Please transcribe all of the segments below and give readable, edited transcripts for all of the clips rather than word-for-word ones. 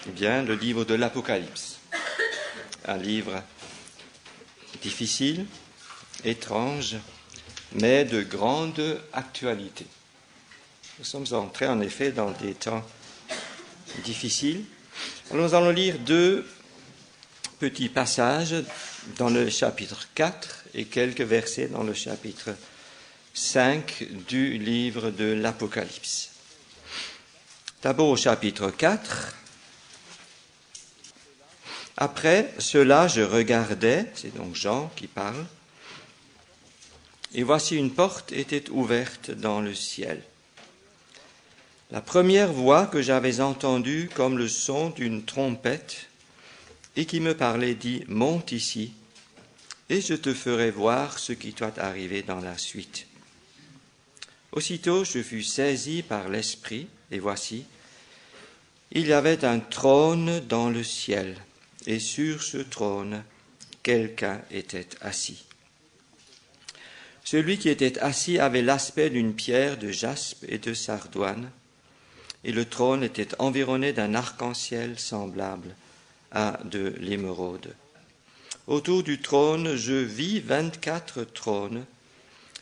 Eh bien, le livre de l'Apocalypse. Un livre difficile, étrange, mais de grande actualité. Nous sommes entrés en effet dans des temps difficiles. Alors, nous allons lire deux petits passages dans le chapitre 4 et quelques versets dans le chapitre 5 du livre de l'Apocalypse. D'abord au chapitre 4. Après cela, je regardais, c'est donc Jean qui parle, et voici une porte était ouverte dans le ciel. La première voix que j'avais entendue comme le son d'une trompette et qui me parlait dit « Monte ici, et je te ferai voir ce qui doit arriver dans la suite. » Aussitôt je fus saisi par l'Esprit, et voici, il y avait un trône dans le ciel, et sur ce trône, quelqu'un était assis. Celui qui était assis avait l'aspect d'une pierre de jaspe et de sardoine, et le trône était environné d'un arc-en-ciel semblable à de l'émeraude. Autour du trône, je vis 24 trônes,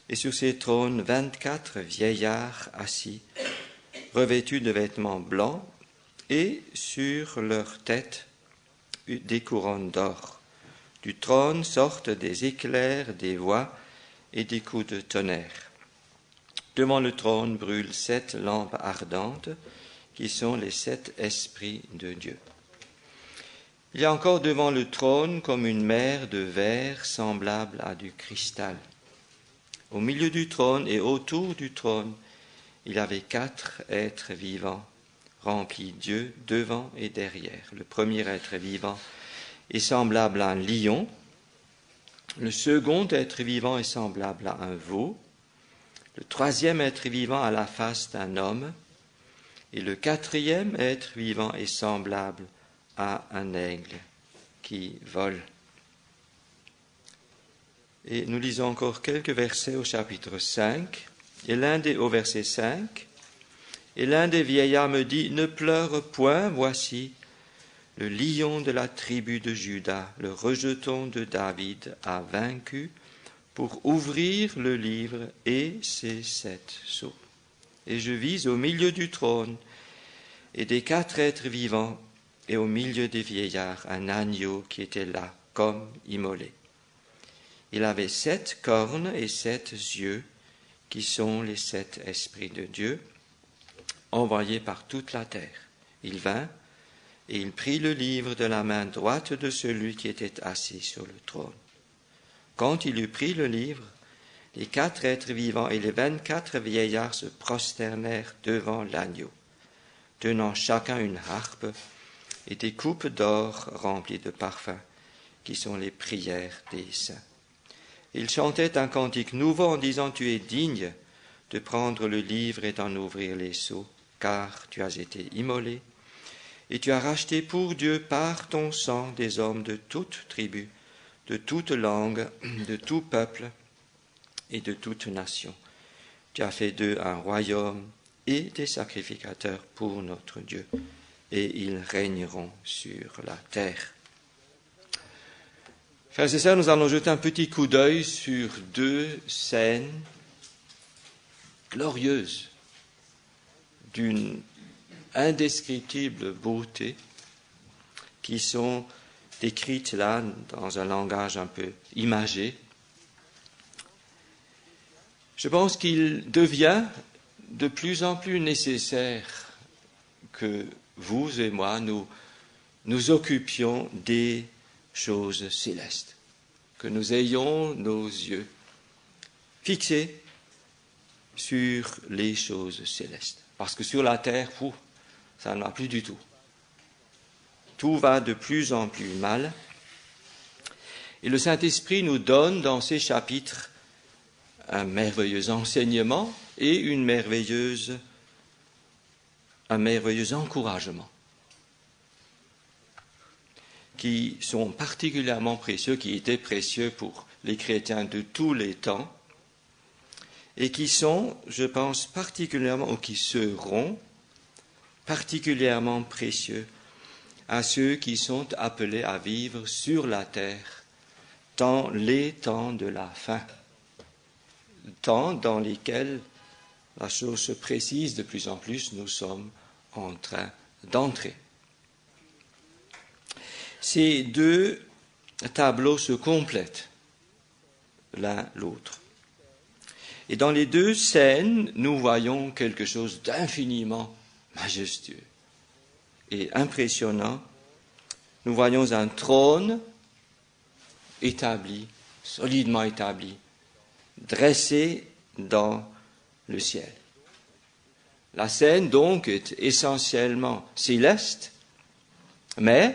et sur ces trônes, 24 vieillards assis, revêtus de vêtements blancs, et sur leurs têtes, des couronnes d'or. Du trône sortent des éclairs, des voix et des coups de tonnerre. Devant le trône brûlent 7 lampes ardentes, qui sont les 7 esprits de Dieu. Il y a encore devant le trône comme une mer de verre semblable à du cristal. Au milieu du trône et autour du trône, il y avait 4 êtres vivants, remplis Dieu devant et derrière. Le premier être vivant est semblable à un lion. Le second être vivant est semblable à un veau. Le troisième être vivant a la face d'un homme. Et le quatrième être vivant est semblable à un aigle qui vole. Et nous lisons encore quelques versets au chapitre 5. Au verset 5. Et l'un des vieillards me dit, « Ne pleure point, voici, le lion de la tribu de Juda, le rejeton de David, a vaincu pour ouvrir le livre et ses 7 sceaux. Et je vis au milieu du trône et des 4 êtres vivants et au milieu des vieillards un agneau qui était là, comme immolé. Il avait 7 cornes et 7 yeux, qui sont les 7 esprits de Dieu, envoyés par toute la terre. Il vint et il prit le livre de la main droite de celui qui était assis sur le trône. Quand il eut pris le livre, les 4 êtres vivants et les 24 vieillards se prosternèrent devant l'agneau, tenant chacun une harpe et des coupes d'or remplies de parfums, qui sont les prières des saints. Ils chantaient un cantique nouveau en disant « Tu es digne de prendre le livre et d'en ouvrir les sceaux, car tu as été immolé, et tu as racheté pour Dieu par ton sang des hommes de toute tribu, de toute langue, de tout peuple et de toute nation. Tu as fait d'eux un royaume et des sacrificateurs pour notre Dieu, et ils régneront sur la terre. » Frères et sœurs, nous allons jeter un petit coup d'œil sur 2 scènes glorieuses d'une indescriptible beauté qui sont décrites là dans un langage un peu imagé. Je pense qu'il devient de plus en plus nécessaire que vous et moi nous occupions des choses célestes, que nous ayons nos yeux fixés sur les choses célestes. Parce que sur la terre, ça ne va plus du tout. Tout va de plus en plus mal. Et le Saint-Esprit nous donne dans ces chapitres un merveilleux enseignement et un merveilleux encouragement, qui sont particulièrement précieux, qui étaient précieux pour les chrétiens de tous les temps, et qui sont, je pense, particulièrement, ou qui seront particulièrement précieux à ceux qui sont appelés à vivre sur la terre dans les temps de la fin, temps dans lesquels la chose se précise de plus en plus, nous sommes en train d'entrer. Ces deux tableaux se complètent l'un l'autre. Et dans les deux scènes, nous voyons quelque chose d'infiniment majestueux et impressionnant. Nous voyons un trône établi, solidement établi, dressé dans le ciel. La scène, donc, est essentiellement céleste, mais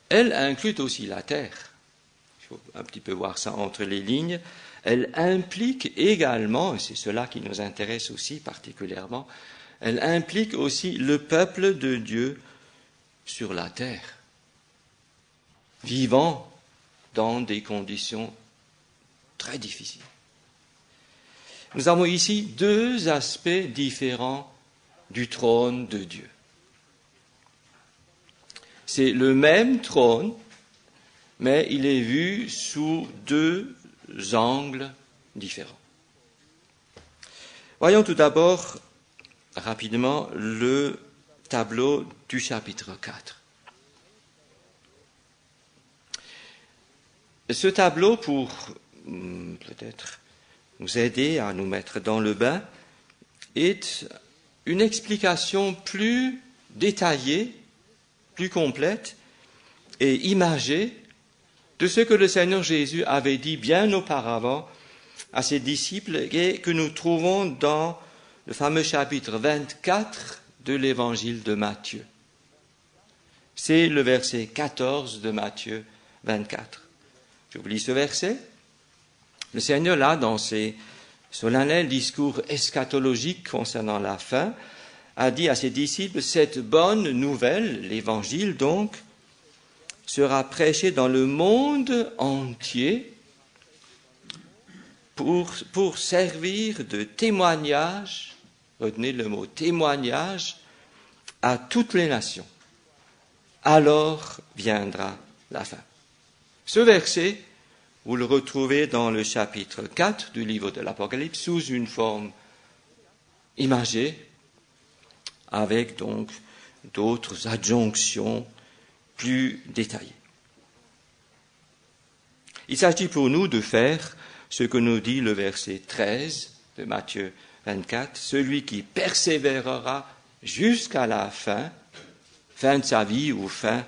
elle inclut aussi la terre. Il faut un petit peu voir ça entre les lignes. Elle implique également, et c'est cela qui nous intéresse aussi particulièrement, elle implique aussi le peuple de Dieu sur la terre, vivant dans des conditions très difficiles. Nous avons ici deux aspects différents du trône de Dieu. C'est le même trône, mais il est vu sous deux angles différents. Voyons tout d'abord rapidement le tableau du chapitre 4. Ce tableau, pour peut-être nous aider à nous mettre dans le bain, est une explication plus détaillée, plus complète et imagée de ce que le Seigneur Jésus avait dit bien auparavant à ses disciples et que nous trouvons dans le fameux chapitre 24 de l'évangile de Matthieu. C'est le verset 14 de Matthieu 24. Je vous lis ce verset. Le Seigneur, là, dans ses solennels discours eschatologiques concernant la fin, a dit à ses disciples, cette bonne nouvelle, l'évangile donc, sera prêché dans le monde entier pour servir de témoignage, retenez le mot témoignage, à toutes les nations. Alors viendra la fin. Ce verset, vous le retrouvez dans le chapitre 4 du livre de l'Apocalypse sous une forme imagée, avec donc d'autres adjonctions plus détaillées. Il s'agit pour nous de faire ce que nous dit le verset 13 de Matthieu 24, celui qui persévérera jusqu'à la fin de sa vie ou fin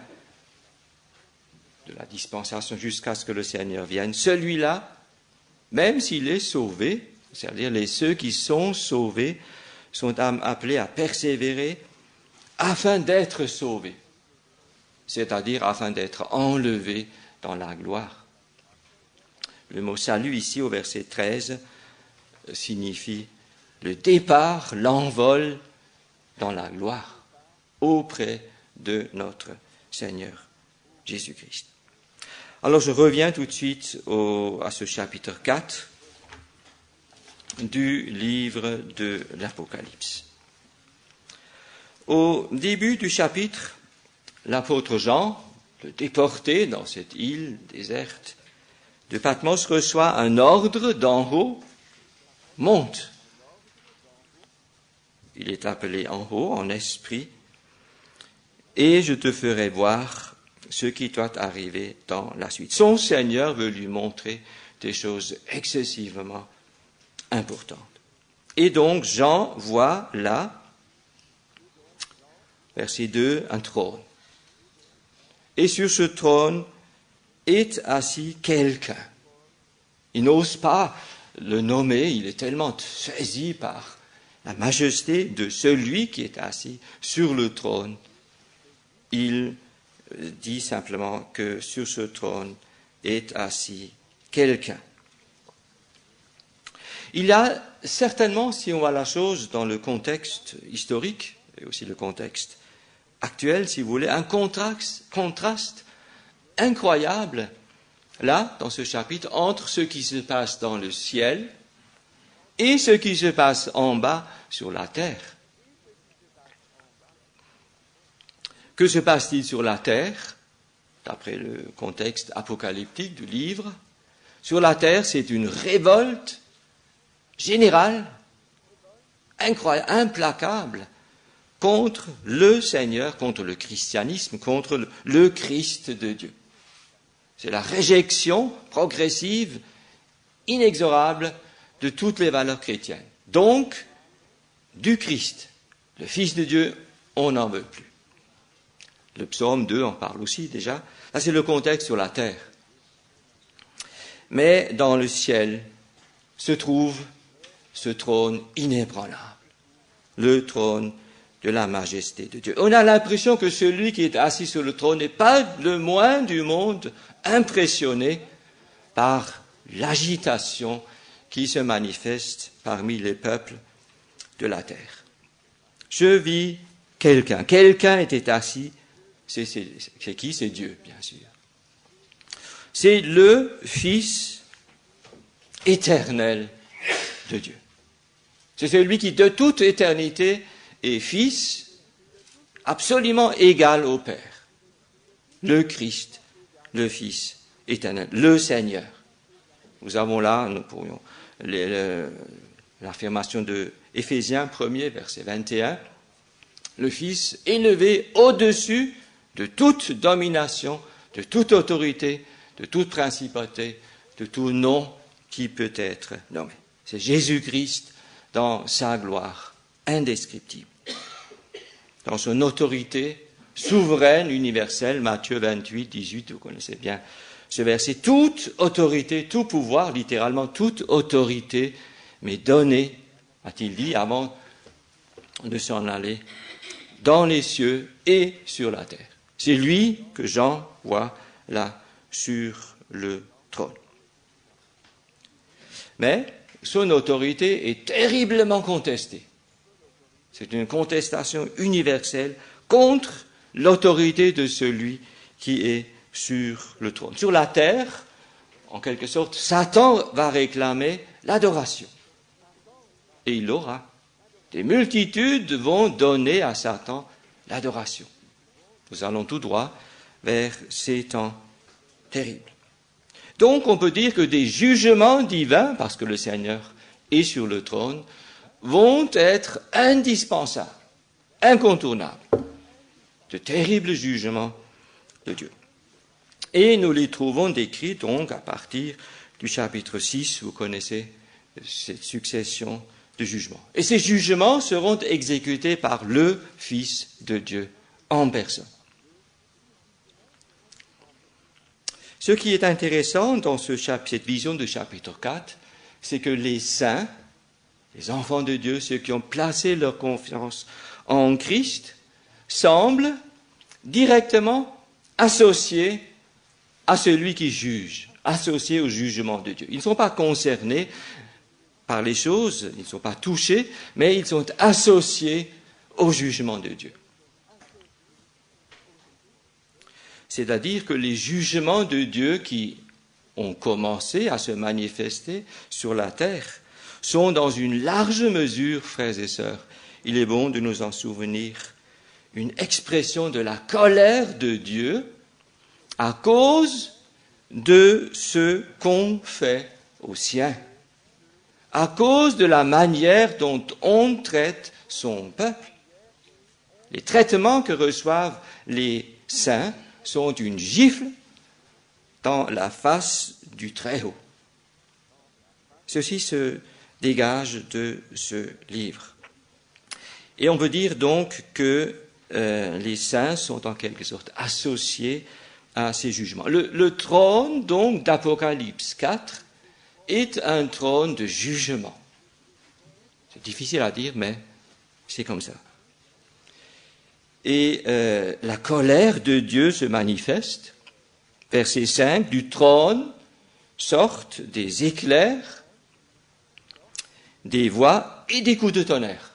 de la dispensation jusqu'à ce que le Seigneur vienne, celui-là, même s'il est sauvé, c'est-à-dire ceux qui sont sauvés, sont appelés à persévérer afin d'être sauvés, c'est-à-dire afin d'être enlevés dans la gloire. Le mot salut ici au verset 13 signifie le départ, l'envol dans la gloire auprès de notre Seigneur Jésus-Christ. Alors je reviens tout de suite à ce chapitre 4 du livre de l'Apocalypse. Au début du chapitre, l'apôtre Jean, le déporté dans cette île déserte de Patmos, reçoit un ordre d'en haut, monte. Il est appelé en haut, en esprit, et je te ferai voir ce qui doit arriver dans la suite. Son Seigneur veut lui montrer des choses excessivement importantes. Et donc Jean voit là, verset 2, un trône. Et sur ce trône est assis quelqu'un. Il n'ose pas le nommer, il est tellement saisi par la majesté de celui qui est assis sur le trône. Il dit simplement que sur ce trône est assis quelqu'un. Il y a certainement, si on voit la chose dans le contexte historique et aussi le contexte actuel, si vous voulez, un contraste incroyable, là, dans ce chapitre, entre ce qui se passe dans le ciel et ce qui se passe en bas sur la terre. Que se passe-t-il sur la terre, d'après le contexte apocalyptique du livre? Sur la terre, c'est une révolte générale, incroyable, implacable, contre le Seigneur, contre le christianisme, contre le Christ de Dieu. C'est la réjection progressive, inexorable de toutes les valeurs chrétiennes. Donc, du Christ, le Fils de Dieu, on n'en veut plus. Le psaume 2 en parle aussi déjà. Là, c'est le contexte sur la terre. Mais dans le ciel se trouve ce trône inébranlable, le trône de la majesté de Dieu. On a l'impression que celui qui est assis sur le trône n'est pas le moins du monde impressionné par l'agitation qui se manifeste parmi les peuples de la terre. Je vis quelqu'un était assis, c'est qui? C'est Dieu, bien sûr. C'est le Fils éternel de Dieu. C'est celui qui, de toute éternité, est Fils absolument égal au Père. Le Christ, le Fils éternel, le Seigneur. Nous avons là, nous pourrions, l'affirmation de Éphésiens 1er, verset 21, le Fils élevé au-dessus de toute domination, de toute autorité, de toute principauté, de tout nom qui peut être nommé. C'est Jésus-Christ dans sa gloire indescriptible, dans son autorité souveraine, universelle, Matthieu 28, 18, vous connaissez bien ce verset. Toute autorité, tout pouvoir, littéralement toute autorité m'est donnée, a-t-il dit, avant de s'en aller, dans les cieux et sur la terre. C'est lui que Jean voit là sur le trône. Mais son autorité est terriblement contestée. C'est une contestation universelle contre l'autorité de celui qui est sur le trône. Sur la terre, en quelque sorte, Satan va réclamer l'adoration. Et il l'aura. Des multitudes vont donner à Satan l'adoration. Nous allons tout droit vers ces temps terribles. Donc on peut dire que des jugements divins, parce que le Seigneur est sur le trône, vont être indispensables, incontournables. De terribles jugements de Dieu. Et nous les trouvons décrits donc à partir du chapitre 6, vous connaissez cette succession de jugements. Et ces jugements seront exécutés par le Fils de Dieu en personne. Ce qui est intéressant dans cette vision du chapitre 4, c'est que les saints, les enfants de Dieu, ceux qui ont placé leur confiance en Christ, semblent directement associés à celui qui juge, associés au jugement de Dieu. Ils ne sont pas concernés par les choses, ils ne sont pas touchés, mais ils sont associés au jugement de Dieu. C'est-à-dire que les jugements de Dieu qui ont commencé à se manifester sur la terre sont dans une large mesure, frères et sœurs, il est bon de nous en souvenir, une expression de la colère de Dieu à cause de ce qu'on fait aux siens, à cause de la manière dont on traite son peuple. Les traitements que reçoivent les saints sont une gifle dans la face du Très-Haut. Ceci se dégage de ce livre. Et on peut dire donc que les saints sont en quelque sorte associés à ces jugements. Le trône donc d'Apocalypse 4 est un trône de jugement. C'est difficile à dire, mais c'est comme ça. Et la colère de Dieu se manifeste. Verset 5, du trône sortent des éclairs, des voix et des coups de tonnerre.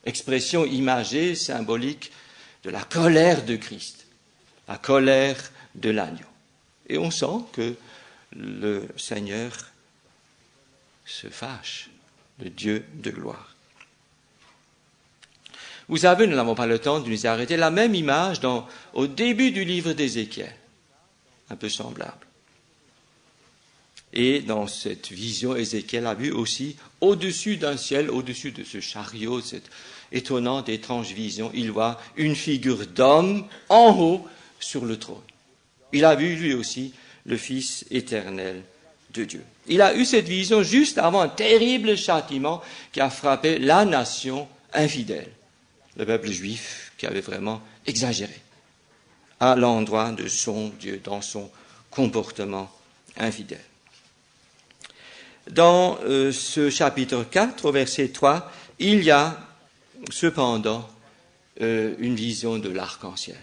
Expression imagée, symbolique de la colère de Christ, la colère de l'agneau. Et on sent que le Seigneur se fâche, le Dieu de gloire. Vous savez, nous n'avons pas le temps de nous arrêter, la même image au début du livre d'Ézéchiel, un peu semblable. Et dans cette vision, Ézéchiel a vu aussi, au-dessus d'un ciel, au-dessus de ce chariot, cette étonnante, étrange vision, il voit une figure d'homme en haut sur le trône. Il a vu lui aussi le Fils éternel de Dieu. Il a eu cette vision juste avant un terrible châtiment qui a frappé la nation infidèle, le peuple juif qui avait vraiment exagéré à l'endroit de son Dieu dans son comportement infidèle. Dans ce chapitre 4, au verset 3, il y a cependant une vision de l'arc-en-ciel.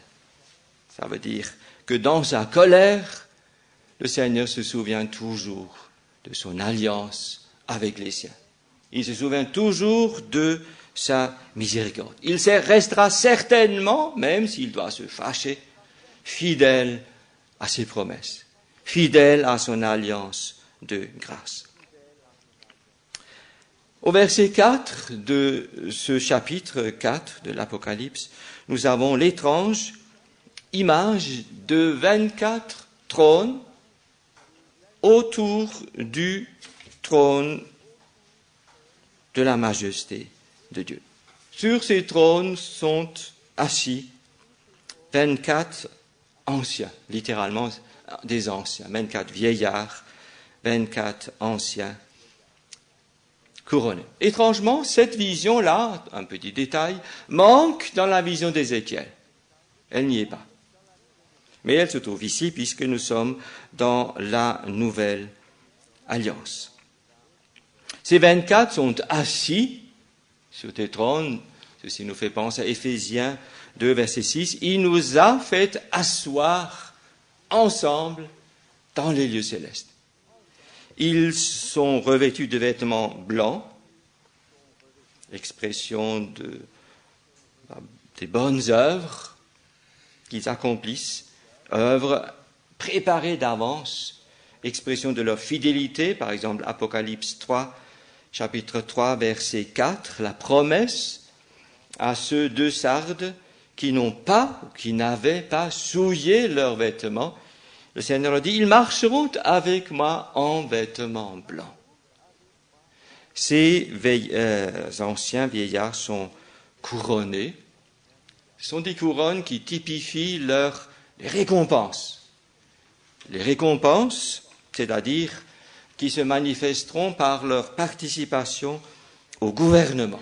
Ça veut dire que dans sa colère, le Seigneur se souvient toujours de son alliance avec les siens. Il se souvient toujours de sa miséricorde. Il restera certainement, même s'il doit se fâcher, fidèle à ses promesses, fidèle à son alliance de grâce. Au verset 4 de ce chapitre 4 de l'Apocalypse, nous avons l'étrange image de 24 trônes autour du trône de la majesté de Dieu. Sur ces trônes sont assis 24 anciens, littéralement des anciens, 24 vieillards, 24 anciens couronnés. Étrangement, cette vision-là, un petit détail, manque dans la vision d'Ézéchiel. Elle n'y est pas. Mais elle se trouve ici puisque nous sommes dans la nouvelle alliance. Ces 24 sont assis sur des trônes. Ceci nous fait penser à Éphésiens 2, verset 6. Il nous a fait asseoir ensemble dans les lieux célestes. Ils sont revêtus de vêtements blancs, expression des bonnes œuvres qu'ils accomplissent, œuvres préparées d'avance, expression de leur fidélité, par exemple Apocalypse 3, chapitre 3, verset 4, la promesse à ceux de Sardes qui n'avaient pas souillé leurs vêtements. Le Seigneur leur dit, ils marcheront avec moi en vêtements blancs. Ces anciens vieillards sont couronnés. Ce sont des couronnes qui typifient les récompenses. Les récompenses, c'est-à-dire qui se manifesteront par leur participation au gouvernement.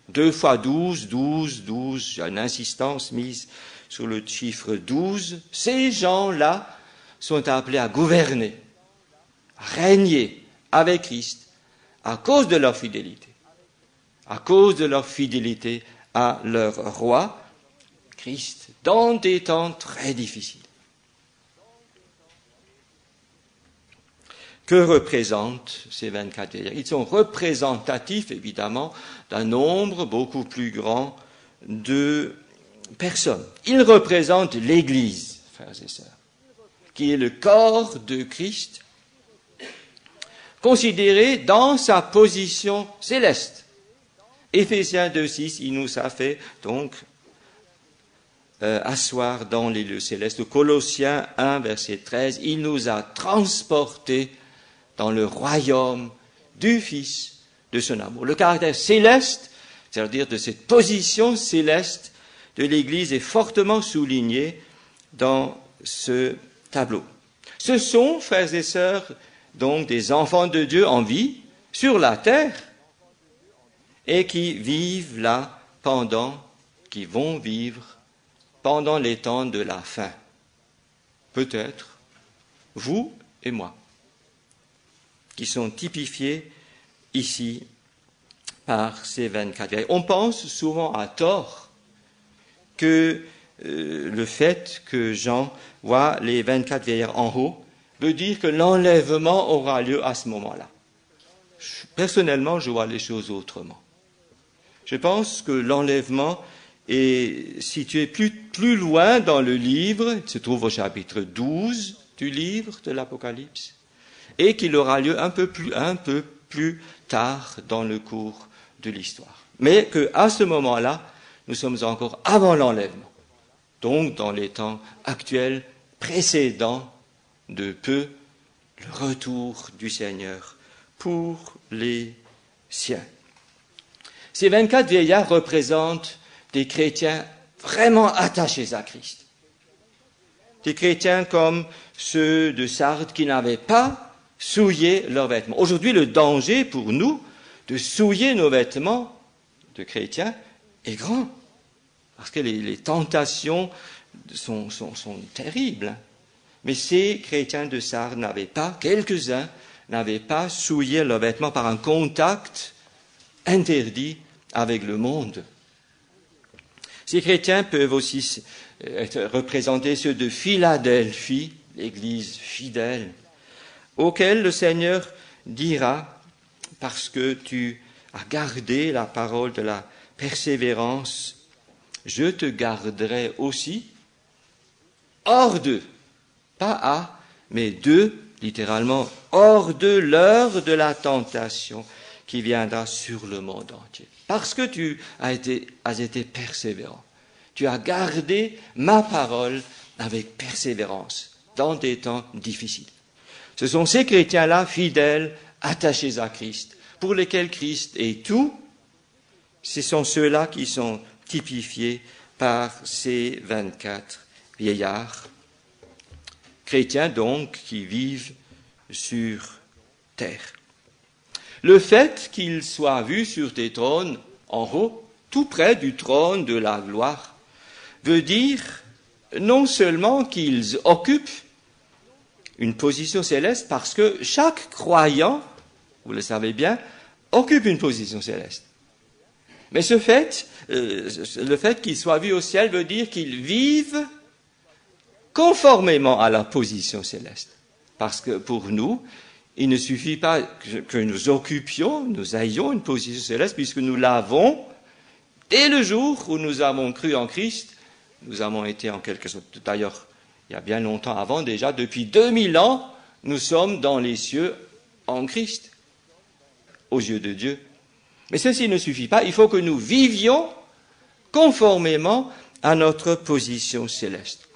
2 fois 12, 12, 12, j'ai une insistance mise sur le chiffre 12. Ces gens-là sont appelés à gouverner, à régner avec Christ à cause de leur fidélité. À cause de leur fidélité à leur roi, Christ, dans des temps très difficiles. Que représentent ces 24 vieillards? Ils sont représentatifs, évidemment, d'un nombre beaucoup plus grand de personnes. Ils représentent l'Église, frères et sœurs, qui est le corps de Christ, considéré dans sa position céleste. Éphésiens 2,6, il nous a fait donc asseoir dans les lieux célestes. Colossiens 1, verset 13, il nous a transportés dans le royaume du Fils de son amour. Le caractère céleste, c'est-à-dire de cette position céleste de l'Église, est fortement souligné dans ce tableau. Ce sont, frères et sœurs, donc des enfants de Dieu en vie sur la terre et qui vivent là qui vont vivre pendant les temps de la fin. Peut-être vous et moi, qui sont typifiés ici par ces 24 vieillards. On pense souvent à tort que le fait que Jean voit les 24 vieillards en haut veut dire que l'enlèvement aura lieu à ce moment-là. Personnellement, je vois les choses autrement. Je pense que l'enlèvement est situé plus loin dans le livre, il se trouve au chapitre 12 du livre de l'Apocalypse, et qu'il aura lieu un peu plus tard dans le cours de l'histoire. Mais qu'à ce moment-là, nous sommes encore avant l'enlèvement, donc dans les temps actuels précédents de peu le retour du Seigneur pour les siens. Ces 24 vieillards représentent des chrétiens vraiment attachés à Christ. Des chrétiens comme ceux de Sardes qui n'avaient pas souillé leurs vêtements. Aujourd'hui, le danger pour nous de souiller nos vêtements de chrétiens est grand, parce que les tentations sont terribles. Mais ces chrétiens de Sardes n'avaient pas, quelques-uns, n'avaient pas souillé leurs vêtements par un contact interdit avec le monde. Ces chrétiens peuvent aussi représenter ceux de Philadelphie, l'Église fidèle, auquel le Seigneur dira, parce que tu as gardé la parole de la persévérance, je te garderai aussi hors d'eux, pas à, mais d'eux, littéralement, hors de l'heure de la tentation qui viendra sur le monde entier. Parce que tu as été persévérant. Tu as gardé ma parole avec persévérance dans des temps difficiles. Ce sont ces chrétiens-là, fidèles, attachés à Christ, pour lesquels Christ est tout. Ce sont ceux-là qui sont typifiés par ces 24 vieillards. Chrétiens donc qui vivent sur terre. Le fait qu'ils soient vus sur des trônes en haut, tout près du trône de la gloire, veut dire non seulement qu'ils occupent une position céleste, parce que chaque croyant, vous le savez bien, occupe une position céleste. Mais le fait qu'ils soient vus au ciel veut dire qu'ils vivent conformément à la position céleste. Parce que pour nous, il ne suffit pas que nous ayons une position céleste, puisque nous l'avons dès le jour où nous avons cru en Christ. Nous avons été en quelque sorte, d'ailleurs, il y a bien longtemps avant déjà, depuis 2000 ans, nous sommes dans les cieux en Christ, aux yeux de Dieu. Mais ceci ne suffit pas, il faut que nous vivions conformément à notre position céleste.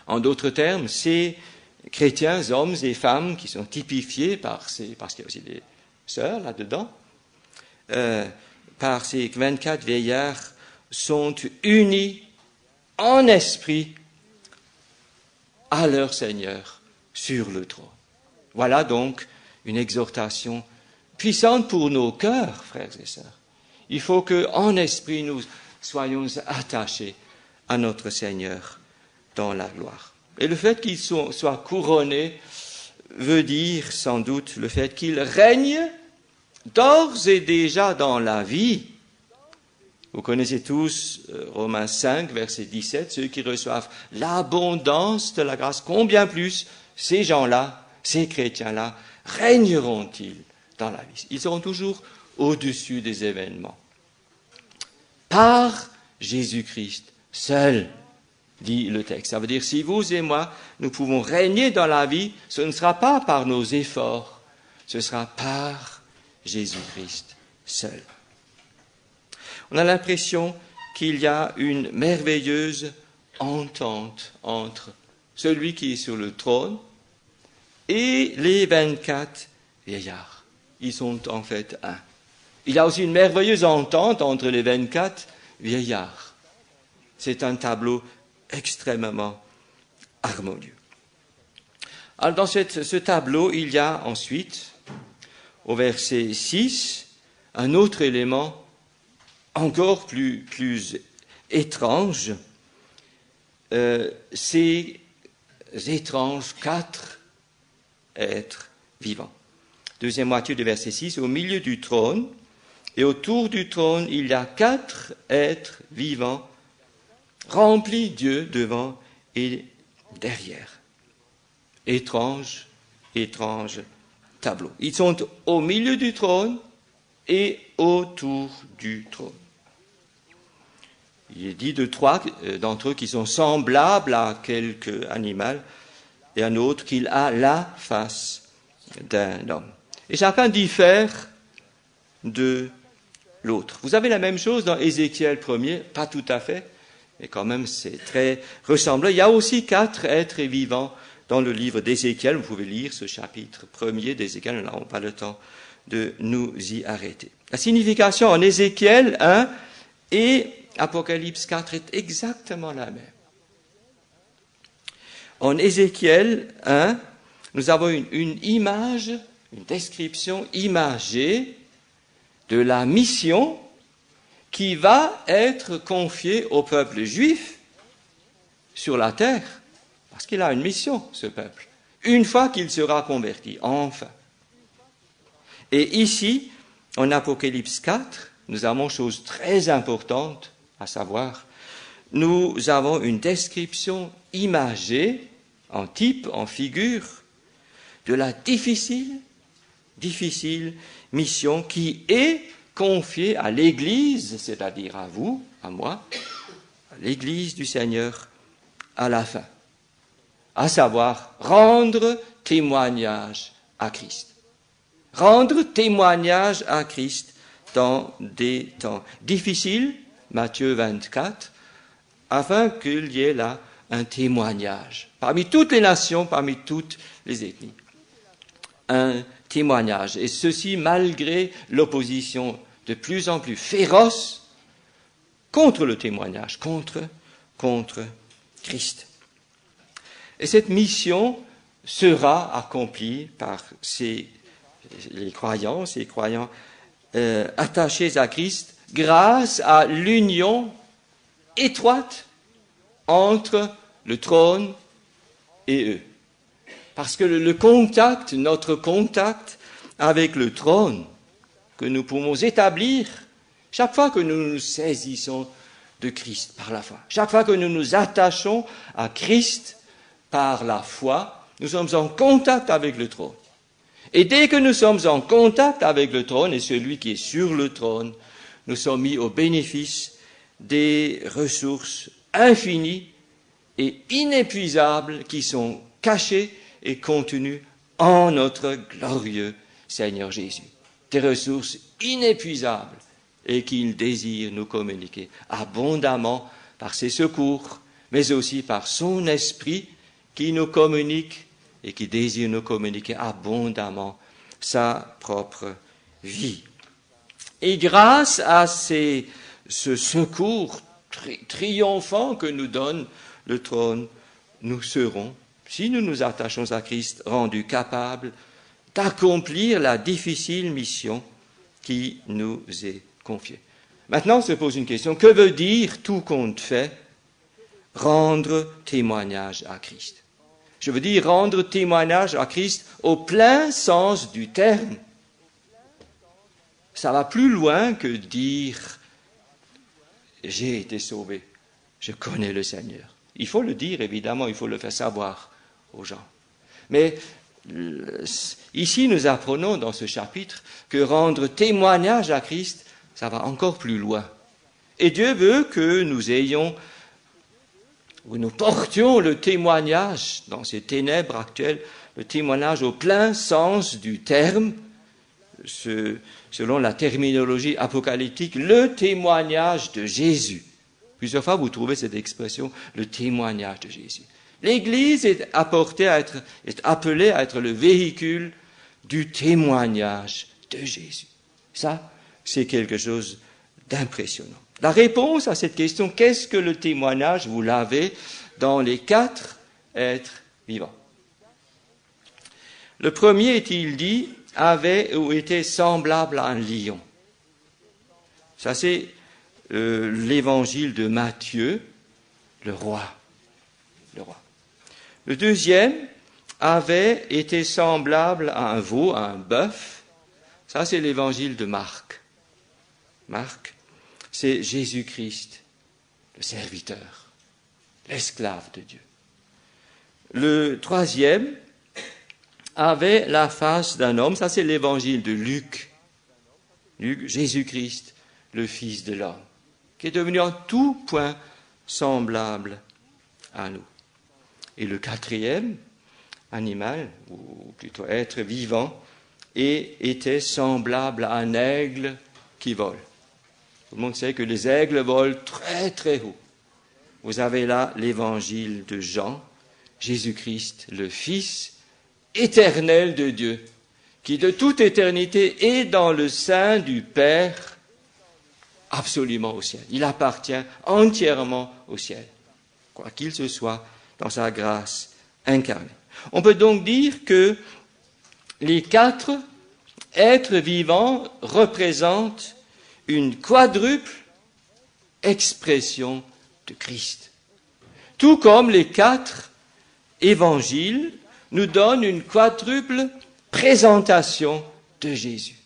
En d'autres termes, ces chrétiens, hommes et femmes, qui sont typifiés parce qu'il y a aussi des sœurs là-dedans, par ces 24 vieillards, sont unis en esprit à leur Seigneur sur le trône. Voilà donc une exhortation puissante pour nos cœurs, frères et sœurs. Il faut qu'en esprit, nous soyons attachés à notre Seigneur dans la gloire. Et le fait qu'ils soient couronnés veut dire sans doute le fait qu'ils règnent d'ores et déjà dans la vie. Vous connaissez tous Romains 5, verset 17, ceux qui reçoivent l'abondance de la grâce. Combien plus ces gens-là, ces chrétiens-là, régneront-ils dans la vie? Ils seront toujours au-dessus des événements. Par Jésus-Christ seul, dit le texte. Ça veut dire, si vous et moi, nous pouvons régner dans la vie, ce ne sera pas par nos efforts, ce sera par Jésus-Christ seul. On a l'impression qu'il y a une merveilleuse entente entre celui qui est sur le trône et les 24 vieillards. Ils sont en fait un. Il y a aussi une merveilleuse entente entre les 24 vieillards. C'est un tableau extrêmement harmonieux. Alors dans ce tableau, il y a ensuite, au verset 6, un autre élément encore plus étrange. Ces étranges 4 êtres vivants. Deuxième moitié du verset 6, au milieu du trône, et autour du trône, il y a 4 êtres vivants, remplis Dieu devant et derrière. Étrange tableau. Ils sont au milieu du trône et autour du trône. Il est dit de 3 d'entre eux qui sont semblables à quelque animal et un autre qu'il a la face d'un homme. Et chacun diffère de l'autre. Vous avez la même chose dans Ézéchiel 1er, pas tout à fait, mais quand même c'est très ressemblant. Il y a aussi 4 êtres vivants dans le livre d'Ézéchiel. Vous pouvez lire ce chapitre 1er d'Ézéchiel, nous n'avons pas le temps de nous y arrêter. La signification en Ézéchiel 1 et Apocalypse 4 est exactement la même. En Ézéchiel 1, nous avons une image, une description imagée de la mission qui va être confiée au peuple juif sur la terre. Parce qu'il a une mission, ce peuple, une fois qu'il sera converti, enfin. Et ici, en Apocalypse 4, nous avons une chose très importante, à savoir, nous avons une description imagée, en type, en figure, de la difficile mission qui est confiée à l'Église, c'est-à-dire à vous, à moi, à l'Église du Seigneur, à la fin. À savoir, rendre témoignage à Christ. Rendre témoignage à Christ dans des temps difficiles, Matthieu 24, afin qu'il y ait là un témoignage, parmi toutes les nations, parmi toutes les ethnies. Un témoignage, et ceci malgré l'opposition de plus en plus féroce contre le témoignage, contre Christ. Et cette mission sera accomplie par les croyants attachés à Christ grâce à l'union étroite entre le trône et eux. Parce que notre contact avec le trône que nous pouvons établir chaque fois que nous nous saisissons de Christ par la foi, chaque fois que nous nous attachons à Christ par la foi, nous sommes en contact avec le trône. Et dès que nous sommes en contact avec le trône et celui qui est sur le trône, nous sommes mis au bénéfice des ressources infinies et inépuisables qui sont cachées et contenues en notre glorieux Seigneur Jésus. Des ressources inépuisables et qu'il désire nous communiquer abondamment par ses secours, mais aussi par son esprit qui nous communique et qui désire nous communiquer abondamment sa propre vie. Et grâce à ce secours triomphant que nous donne le trône, nous serons, si nous nous attachons à Christ, rendus capables d'accomplir la difficile mission qui nous est confiée. Maintenant, se pose une question. Que veut dire, tout compte fait, rendre témoignage à Christ? Je veux dire rendre témoignage à Christ au plein sens du terme. Ça va plus loin que dire « j'ai été sauvé, je connais le Seigneur ». Il faut le dire, évidemment, il faut le faire savoir aux gens. Mais ici, nous apprenons dans ce chapitre que rendre témoignage à Christ, ça va encore plus loin. Et Dieu veut que nous portions le témoignage dans ces ténèbres actuelles, le témoignage au plein sens du terme, selon la terminologie apocalyptique, le témoignage de Jésus. Plusieurs fois, vous trouvez cette expression, le témoignage de Jésus. L'Église est appelée à être le véhicule du témoignage de Jésus. Ça, c'est quelque chose d'impressionnant. La réponse à cette question, qu'est-ce que le témoignage, vous l'avez dans les 4 êtres vivants. Le premier, est-il dit, avait ou était semblable à un lion. Ça, c'est l'évangile de Matthieu, le roi. Le deuxième avait été semblable à un veau, à un bœuf. Ça, c'est l'évangile de Marc. Marc, c'est Jésus-Christ, le serviteur, l'esclave de Dieu. Le troisième avait la face d'un homme. Ça, c'est l'évangile de Luc. Luc, Jésus-Christ, le Fils de l'homme, qui est devenu en tout point semblable à nous. Et le quatrième animal, ou plutôt être vivant, était semblable à un aigle qui vole. Tout le monde sait que les aigles volent très très haut. Vous avez là l'évangile de Jean, Jésus-Christ, le Fils éternel de Dieu, qui de toute éternité est dans le sein du Père, absolument au ciel. Il appartient entièrement au ciel, quoi qu'il se soit dans sa grâce incarnée. On peut donc dire que les 4 êtres vivants représentent une quadruple expression de Christ. Tout comme les 4 évangiles nous donnent une quadruple présentation de Jésus.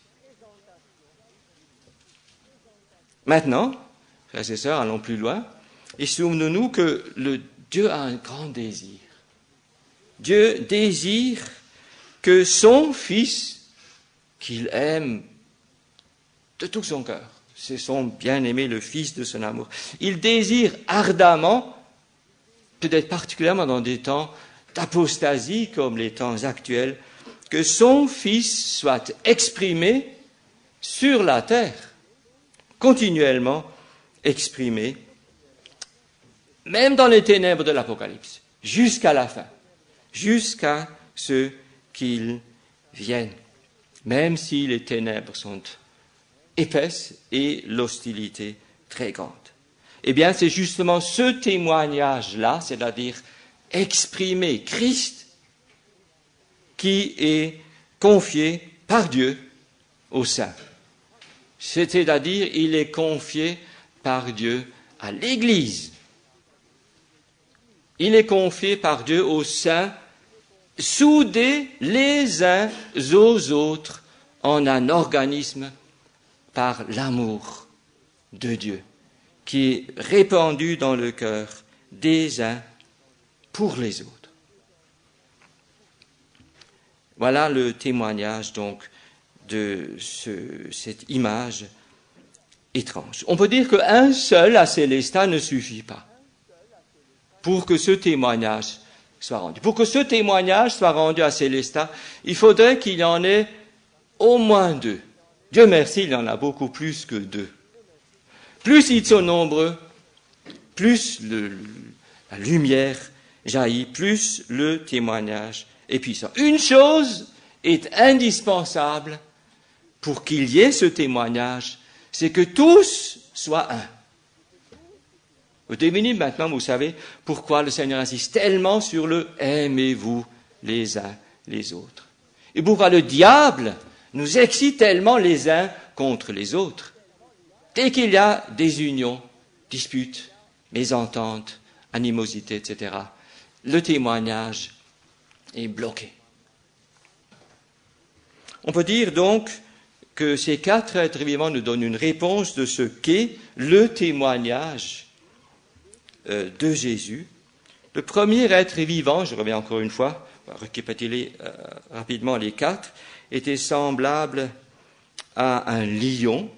Maintenant, frères et sœurs, allons plus loin et souvenons-nous que Dieu a un grand désir. Dieu désire que son Fils, qu'il aime de tout son cœur, c'est son bien-aimé, le Fils de son amour, il désire ardemment, peut-être particulièrement dans des temps d'apostasie comme les temps actuels, que son Fils soit exprimé sur la terre, continuellement exprimé, même dans les ténèbres de l'Apocalypse, jusqu'à la fin, jusqu'à ce qu'il vienne, même si les ténèbres sont épaisses et l'hostilité très grande. Eh bien, c'est justement ce témoignage-là, c'est-à-dire exprimer Christ, qui est confié par Dieu aux saints. C'est-à-dire, il est confié par Dieu à l'Église. Il est confié par Dieu aux saints, soudés les uns aux autres en un organisme par l'amour de Dieu, qui est répandu dans le cœur des uns pour les autres. Voilà le témoignage donc de cette image étrange. On peut dire qu'un seul à Célestat ne suffit pas pour que ce témoignage soit rendu. Pour que ce témoignage soit rendu à Célestat, il faudrait qu'il y en ait au moins 2. Dieu merci, il y en a beaucoup plus que 2. Plus ils sont nombreux, plus la lumière jaillit, plus le témoignage est puissant. Une chose est indispensable pour qu'il y ait ce témoignage, c'est que tous soient un. Au début, maintenant, vous savez pourquoi le Seigneur insiste tellement sur le « aimez-vous les uns les autres ». Et pourquoi le diable nous excite tellement les uns contre les autres. Dès qu'il y a des unions, disputes, mésententes, animosités, etc., le témoignage est bloqué. On peut dire donc que ces 4 êtres vivants nous donnent une réponse de ce qu'est le témoignage de Jésus. Le premier être vivant, je reviens encore une fois, on va récapituler rapidement les 4, était semblable à un lion.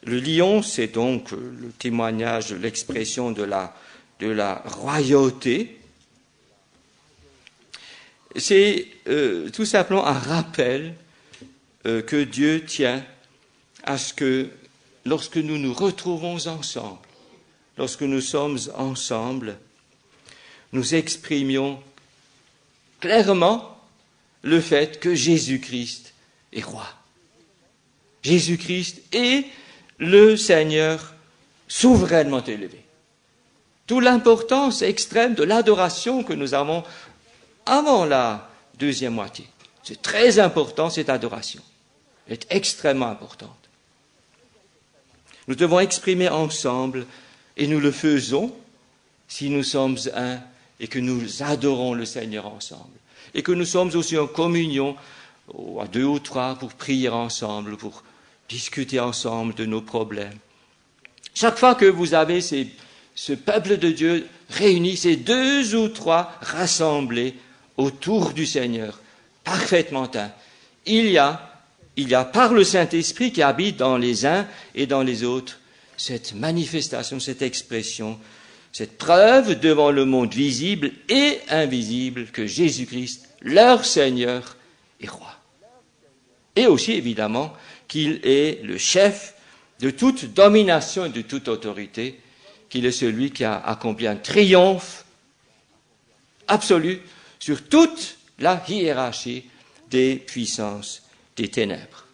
Le lion, c'est donc le témoignage, l'expression de la royauté. C'est tout simplement un rappel que Dieu tient à ce que lorsque nous nous retrouvons ensemble, lorsque nous sommes ensemble, nous exprimions clairement le fait que Jésus-Christ est roi. Jésus-Christ est le Seigneur souverainement élevé. Toute l'importance extrême de l'adoration que nous avons avant la deuxième moitié. C'est très important, cette adoration. Elle est extrêmement importante. Nous devons exprimer ensemble, et nous le faisons si nous sommes un et que nous adorons le Seigneur ensemble. Et que nous sommes aussi en communion à 2 ou 3 pour prier ensemble, pour discuter ensemble de nos problèmes. Chaque fois que vous avez ce peuple de Dieu réuni, ces 2 ou 3 rassemblés autour du Seigneur, parfaitement un, il y a par le Saint-Esprit qui habite dans les uns et dans les autres, cette manifestation, cette expression, cette preuve devant le monde visible et invisible que Jésus-Christ, leur Seigneur, est roi. Et aussi, évidemment, qu'il est le chef de toute domination et de toute autorité, qu'il est celui qui a accompli un triomphe absolu sur toute la hiérarchie des puissances des ténèbres.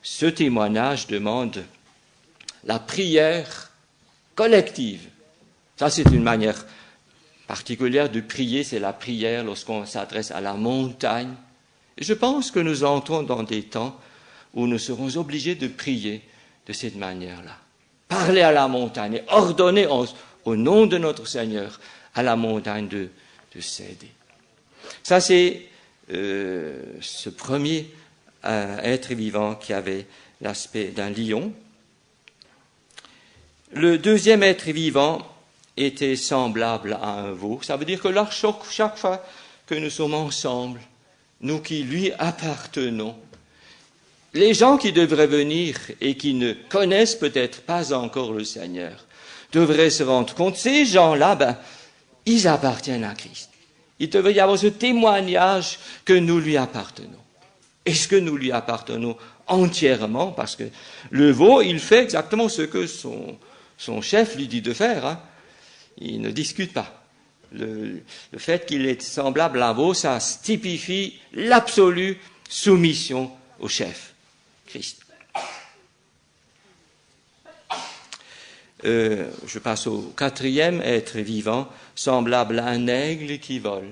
Ce témoignage demande la prière collective. Ça, c'est une manière particulière de prier, c'est la prière lorsqu'on s'adresse à la montagne. Et je pense que nous entrons dans des temps où nous serons obligés de prier de cette manière-là. Parler à la montagne et ordonner au nom de notre Seigneur à la montagne de céder. Ça, c'est ce premier être vivant qui avait l'aspect d'un lion. Le deuxième être vivant était semblable à un veau. Ça veut dire que là, chaque fois que nous sommes ensemble, nous qui lui appartenons, les gens qui devraient venir et qui ne connaissent peut-être pas encore le Seigneur devraient se rendre compte, ces gens-là, ils appartiennent à Christ. Il devrait y avoir ce témoignage que nous lui appartenons. Est-ce que nous lui appartenons entièrement? Parce que le veau, il fait exactement ce que son chef lui dit de faire. Hein. Il ne discute pas. Le fait qu'il est semblable à un veau, ça typifie l'absolue soumission au chef, Christ. Je passe au quatrième être vivant, semblable à un aigle qui vole.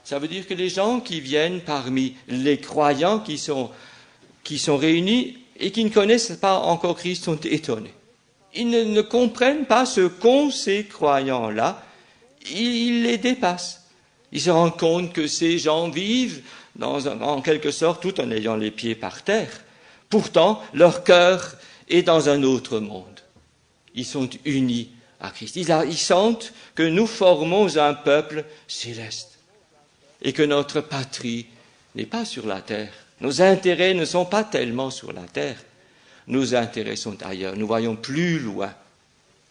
Ça veut dire que les gens qui viennent parmi les croyants qui sont réunis et qui ne connaissent pas encore Christ sont étonnés. Ils ne comprennent pas ce qu'ont ces croyants-là. Ils les dépassent. Ils se rendent compte que ces gens vivent en quelque sorte tout en ayant les pieds par terre. Pourtant, leur cœur est dans un autre monde. Ils sont unis à Christ. Ils sentent que nous formons un peuple céleste et que notre patrie n'est pas sur la terre. Nos intérêts ne sont pas tellement sur la terre. Nos intérêts sont ailleurs. Nous voyons plus loin.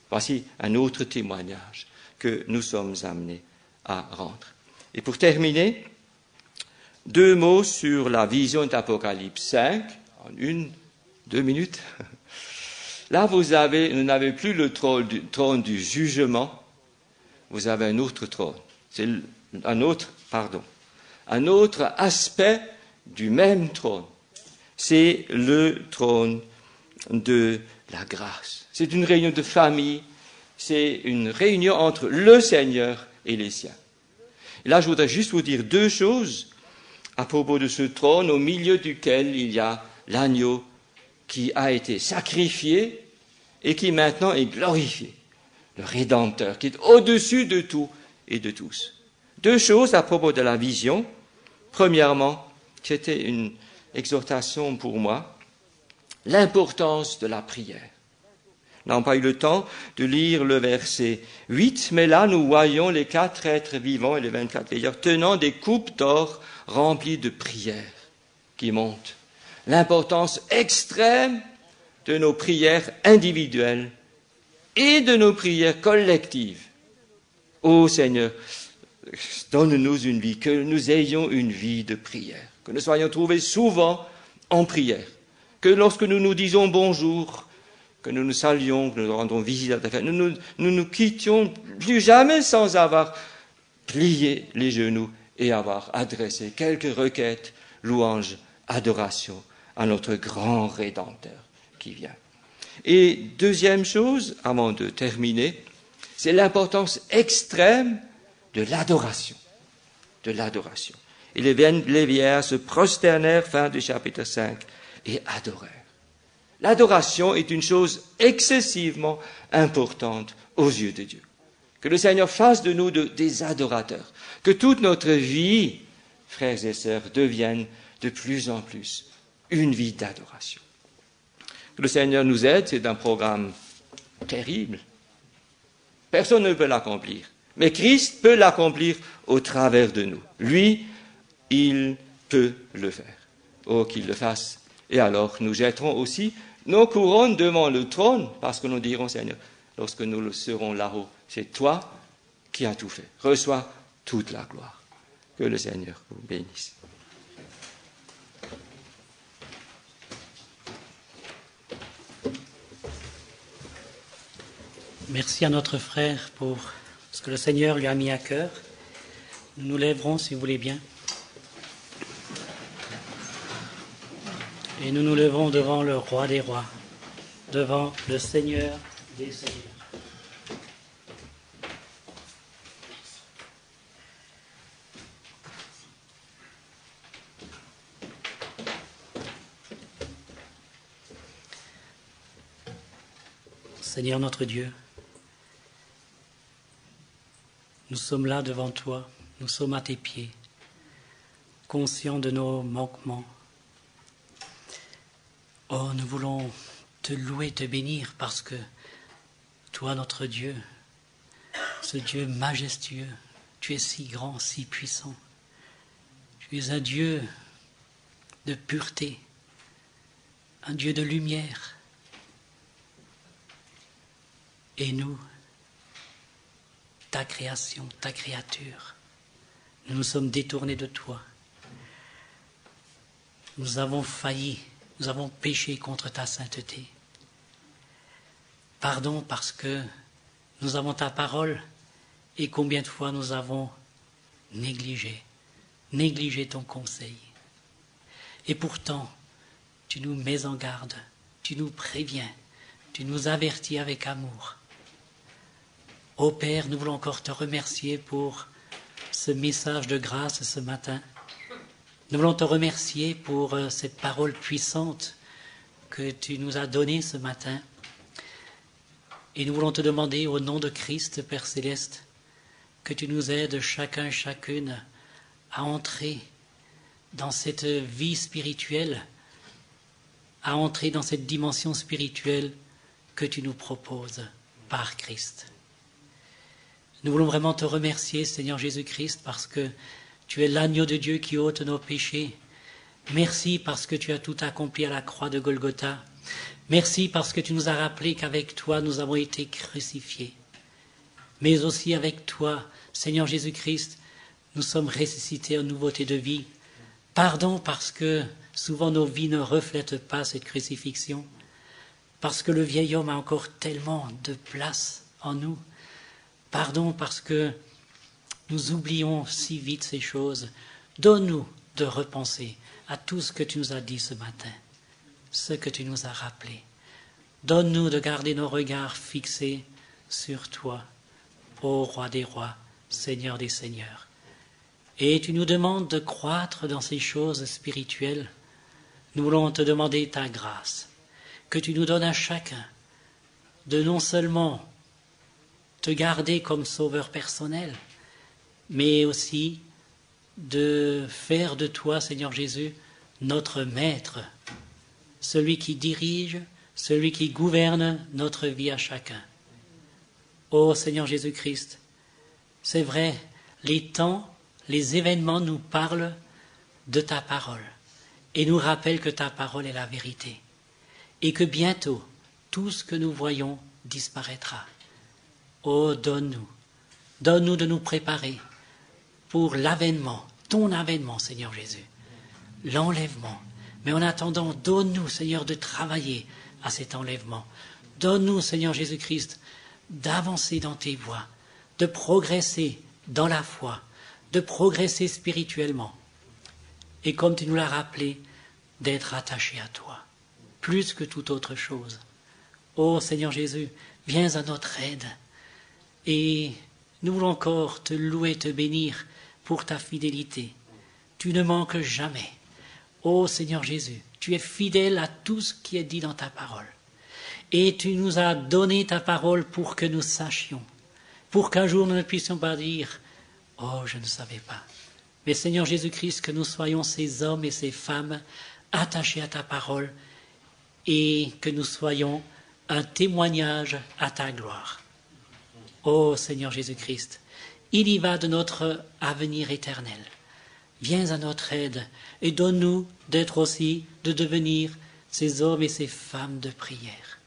Voici un autre témoignage que nous sommes amenés à rendre. Et pour terminer, 2 mots sur la vision d'Apocalypse 5, en 1-2 minutes. Là, vous n'avez plus le trône du jugement, vous avez un autre trône. C'est un autre aspect du même trône. C'est le trône de la grâce. C'est une réunion de famille, c'est une réunion entre le Seigneur et les siens. Et là, je voudrais juste vous dire 2 choses à propos de ce trône au milieu duquel il y a l'agneau qui a été sacrifié et qui maintenant est glorifié, le Rédempteur, qui est au-dessus de tout et de tous. 2 choses à propos de la vision. Premièrement, c'était une exhortation pour moi, l'importance de la prière. Nous n'avons pas eu le temps de lire le verset 8, mais là nous voyons les 4 êtres vivants et les 24 veilleurs tenant des coupes d'or remplies de prières qui montent. L'importance extrême de nos prières individuelles et de nos prières collectives. Ô Seigneur, donne-nous une vie, que nous ayons une vie de prière, que nous soyons trouvés souvent en prière, que lorsque nous nous disons bonjour, que nous nous saluons, que nous rendons visite à ta fête, nous nous quittions plus jamais sans avoir plié les genoux et avoir adressé quelques requêtes, louanges, adoration à notre grand Rédempteur qui vient. Et deuxième chose, avant de terminer, c'est l'importance extrême de l'adoration. De l'adoration. Et les vieillards se prosternèrent, fin du chapitre 5, et adorèrent. L'adoration est une chose excessivement importante aux yeux de Dieu. Que le Seigneur fasse de nous des adorateurs. Que toute notre vie, frères et sœurs, devienne de plus en plus une vie d'adoration. Que le Seigneur nous aide, c'est un programme terrible. Personne ne peut l'accomplir. Mais Christ peut l'accomplir au travers de nous. Lui, il peut le faire. Oh, qu'il le fasse. Et alors, nous jetterons aussi nos couronnes devant le trône, parce que nous dirons, Seigneur, lorsque nous serons là-haut, c'est toi qui as tout fait. Reçois toute la gloire. Que le Seigneur vous bénisse. Merci à notre frère pour ce que le Seigneur lui a mis à cœur. Nous nous lèverons, si vous voulez bien. Et nous nous lèverons devant le Roi des rois, devant le Seigneur des seigneurs. Seigneur notre Dieu, nous sommes là devant toi, nous sommes à tes pieds, conscients de nos manquements. Oh, nous voulons te louer, te bénir, parce que toi, notre Dieu, ce Dieu majestueux, tu es si grand, si puissant. Tu es un Dieu de pureté, un Dieu de lumière. Et nous, ta création, ta créature, nous nous sommes détournés de toi. Nous avons failli, nous avons péché contre ta sainteté. Pardon parce que nous avons ta parole et combien de fois nous avons négligé ton conseil. Et pourtant, tu nous mets en garde, tu nous préviens, tu nous avertis avec amour. Ô Père, nous voulons encore te remercier pour ce message de grâce ce matin. Nous voulons te remercier pour cette parole puissante que tu nous as donnée ce matin. Et nous voulons te demander au nom de Christ, Père Céleste, que tu nous aides chacun, chacune à entrer dans cette vie spirituelle, à entrer dans cette dimension spirituelle que tu nous proposes par Christ. Nous voulons vraiment te remercier, Seigneur Jésus-Christ, parce que tu es l'agneau de Dieu qui ôte nos péchés. Merci parce que tu as tout accompli à la croix de Golgotha. Merci parce que tu nous as rappelé qu'avec toi, nous avons été crucifiés. Mais aussi avec toi, Seigneur Jésus-Christ, nous sommes ressuscités en nouveauté de vie. Pardon parce que souvent nos vies ne reflètent pas cette crucifixion, parce que le vieil homme a encore tellement de place en nous. Pardon parce que nous oublions si vite ces choses. Donne-nous de repenser à tout ce que tu nous as dit ce matin, ce que tu nous as rappelé. Donne-nous de garder nos regards fixés sur toi, ô Roi des rois, Seigneur des seigneurs. Et tu nous demandes de croître dans ces choses spirituelles. Nous voulons te demander ta grâce, que tu nous donnes à chacun de non seulement te garder comme sauveur personnel, mais aussi de faire de toi, Seigneur Jésus, notre maître, celui qui dirige, celui qui gouverne notre vie à chacun. Ô Seigneur Jésus-Christ, c'est vrai, les temps, les événements nous parlent de ta parole et nous rappellent que ta parole est la vérité et que bientôt tout ce que nous voyons disparaîtra. Oh, donne-nous de nous préparer pour l'avènement, ton avènement, Seigneur Jésus, l'enlèvement. Mais en attendant, donne-nous, Seigneur, de travailler à cet enlèvement. Donne-nous, Seigneur Jésus-Christ, d'avancer dans tes voies, de progresser dans la foi, de progresser spirituellement. Et comme tu nous l'as rappelé, d'être attaché à toi, plus que toute autre chose. Ô Seigneur Jésus, viens à notre aide. Et nous voulons encore te louer, te bénir pour ta fidélité. Tu ne manques jamais. Ô Seigneur Jésus, tu es fidèle à tout ce qui est dit dans ta parole. Et tu nous as donné ta parole pour que nous sachions, pour qu'un jour nous ne puissions pas dire « Oh, je ne savais pas ». Mais Seigneur Jésus-Christ, que nous soyons ces hommes et ces femmes attachés à ta parole et que nous soyons un témoignage à ta gloire. Ô Seigneur Jésus-Christ, il y va de notre avenir éternel. Viens à notre aide et donne-nous d'être aussi, de devenir ces hommes et ces femmes de prière,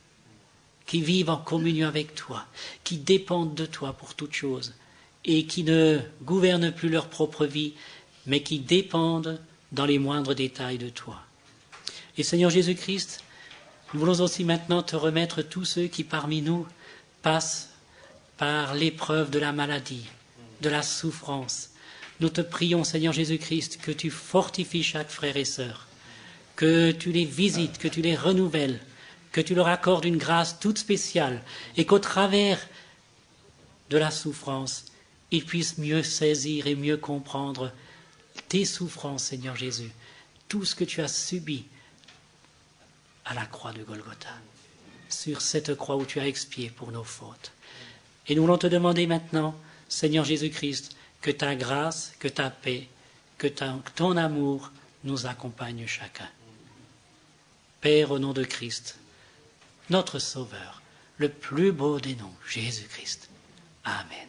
qui vivent en communion avec toi, qui dépendent de toi pour toutes choses, et qui ne gouvernent plus leur propre vie, mais qui dépendent dans les moindres détails de toi. Et Seigneur Jésus-Christ, nous voulons aussi maintenant te remettre tous ceux qui parmi nous passent par l'épreuve de la maladie, de la souffrance. Nous te prions, Seigneur Jésus-Christ, que tu fortifies chaque frère et sœur, que tu les visites, que tu les renouvelles, que tu leur accordes une grâce toute spéciale et qu'au travers de la souffrance, ils puissent mieux saisir et mieux comprendre tes souffrances, Seigneur Jésus, tout ce que tu as subi à la croix de Golgotha, sur cette croix où tu as expié pour nos fautes. Et nous voulons te demander maintenant, Seigneur Jésus-Christ, que ta grâce, que ta paix, que ton amour nous accompagne chacun. Père, au nom de Christ, notre Sauveur, le plus beau des noms, Jésus-Christ. Amen.